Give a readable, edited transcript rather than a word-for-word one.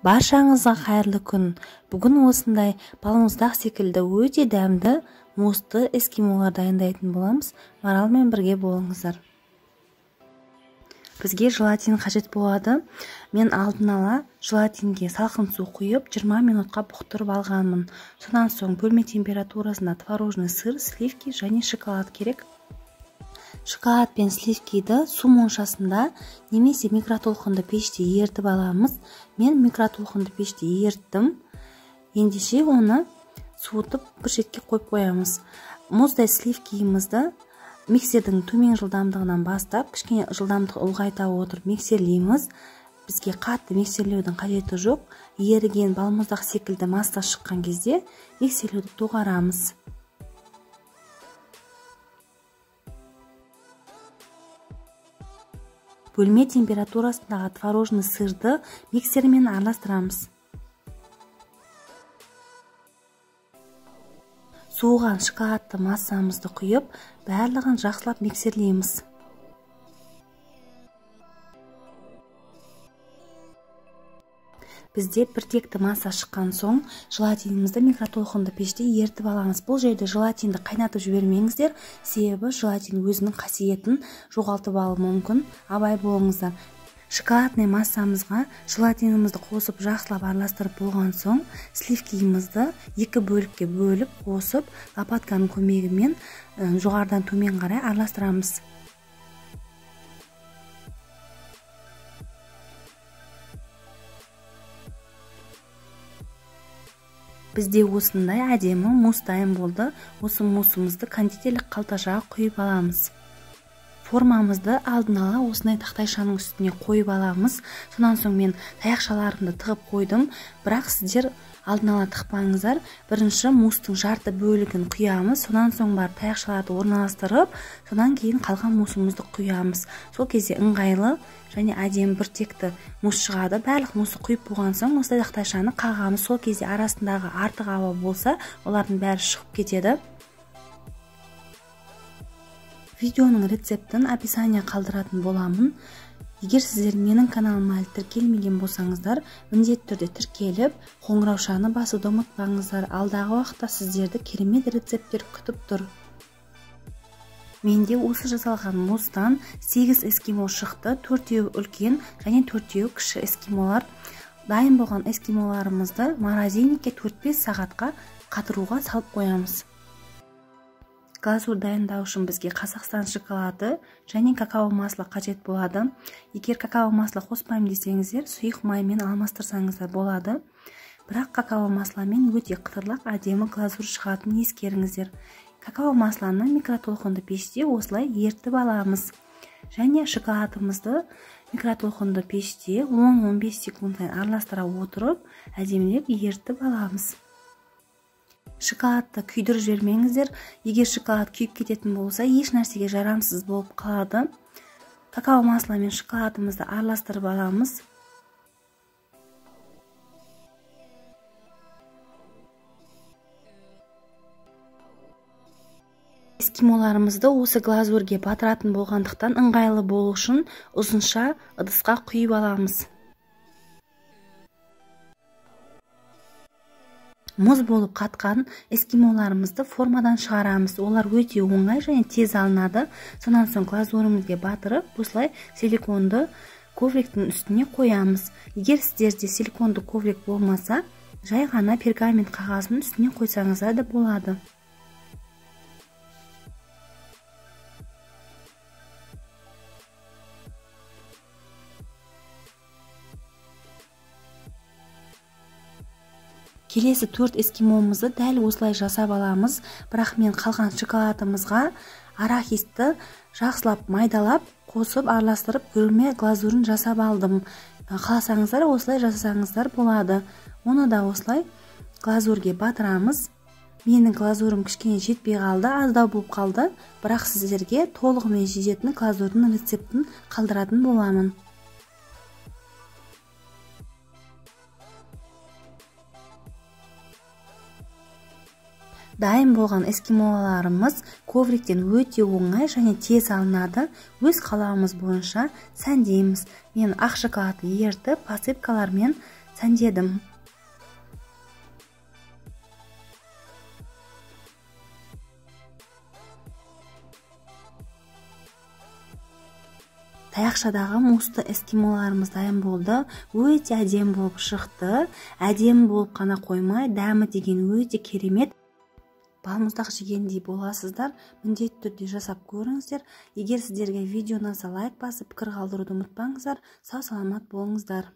Баршаңызға қайырлы күн. Бүгін осындай балмұздақ секілді өте дәмді мусты эскимолар дайындайтын боламыз. Маралмен бірге болыңыздар. Бізге желатин қажет болады. Мен алдын ала желатинге салқын су құйып 20 минутқа бұқтырып алғанмын. Сонан соң бөлме температурасында творожный сыр, сливки және шоколад керек. Шоколад пен сливкиді су моншасында немесе микротолқынды пеште ерітіп аламыз. Мен микротолқынды пеште еріттім. Ендеше оны суытып бір шетке қойып қоямыз. Мұздай сливкиімізді миксердің төмен жылдамдығынан бастап кішкене жылдамдық ұлғайта отырып миксерлейміз. Бізге қатты миксерлеудің қажеті жоқ. Еріген балмұздақ секілді масса шыққан кезде миксерлеуді доғарамыз. Бөлме температурасындағы творожный сырды миксермен араластырамыз. Суыған шоколадты массамызды құйып, барлығын жақсылап миксерлейміз. Бізде біртекті масса шыққан соң, желатинімізді микротолқынды пеште ерітіп аламыз. Бұл жерде желатинді қайнатып жібермеңіздер, себебі желатин өзінің қасиетін жоғалтып алуы мүмкін. Абай болыңыздар. Шоколадный массамызға желатинімізді қосып жақсылап араластырып болған соң, сливкиімізді екі бөлікке бөліп қосып, лопатканың көмегімен жоғарыдан төмен қарай араластырамыз. Бізде осындай әдемі мус дайын болды. Осы мусымызды кондитерлік қалташаға құйып аламыз. Формамызды алдын ала осындай тақтайшаның үстіне қойып аламыз. Сонан соң мен таяқшаларымды тығып қойдым. Бірақ сіздер алдын ала тықпаңыздар. Бірінші мустың жарты бөлігін құямыз. Сонан соң бар таяқшаларды орналастырып, содан кейін қалған мусымызды құямыз. Сол кезде ыңғайлы және әдемі бір текті мус шығады. Барлық мусты құйып болған соң осындай тақтайшаны қағамыз. Сол кезде арасындағы артық ауа болса, олардың бәрі шығып кетеді. Видеоның рецептін описание қалдыратын боламын. Егер сіздер менің каналыма әлі тіркелмеген болсаңыздар, міндетті түрде тіркеліп, қоңыраушаны басуды ұмытпаңыздар. Алдағы уақытта сіздерді керемет рецепттер күтіп тұр. Менде осы жасалған мустан 8 эскимо шықты, 4-еу үлкен және 4-еу кіші эскимолар. Дайын болған эскимоларымызды морозильникке 4-5 сағатқа қатыруға салып қоямыз. Глазур дайындау үшін бізге Қазақстан шоколады және какао масло қажет болады. Егер какао масло қоспаймын десеңіздер, сұйық маймен алмастырсаңыздар болады. Бірақ какао масломен өте қытырлақ әдемі глазур шығатынын ескеріңіздер. Какао маслоны микротолқынды пеште осылай ерітіп аламыз. Және шоколадымызды микротолқынды пеште 10-15 секунд сайын араластыра отырып, әдемілеп ерітіп аламыз. Шоколадты күйдіріп жібермеңіздер. Егер шоколад күйіп кететін болса, еш нәрсеге жарамсыз болып қалады. Какао масло мен шоколадымызды араластырып аламыз. Эскимоларымызды осы глазурге батыратын болғандықтан ыңғайлы болу үшін ұзынша ыдысқа құйып аламыз. Мұз болып қатқан эскимоларымызды формадан шығарамыз. Олар өте оңай және тез алынады. Сонан соң глазурымызге батырып, осылай силиконды ковриктің үстіне қоямыз. Егер сіздерде силиконды коврик болмаса, жай ғана пергамент қағазының үстіне қойсаңыздар да болады. Келесі 4 эскимомызды дәл осылай жасап аламыз. Бірақ мен қалған шоколадымызға арахисті жақсылап майдалап, қосып, араластырып, бөлме глазурын жасап алдым. Қаласаңыздар, осылай жасасаңыздар болады. Оны да осылай глазурге батырамыз. Менің глазурым кішкене жетпей қалды, аздау болып қалды. Бірақ сіздерге толығымен жететін глазурдың рецептін қалдыратын боламын. Дайын болған эскимоларымыз ковриктен өте оңай және тез алынады. Өз қалауымыз бойынша сәндейміз. Мен ақ шоколадты ерітіп, посыпкалармен сәндедім. Таяқшадағы мусты эскимоларымыз дайын болды. Өте әдемі болып шықты. Әдемі болып қана қоймай, дәмі деген өте керемет. Балмұздақ жегендей боласыздар. Міндетті түрде жасап көріңіздер. Егер сіздерге видео ұнаса лайк басып, пікір қалдыруды ұмытпаңыздар. Сау саламат болыңыздар.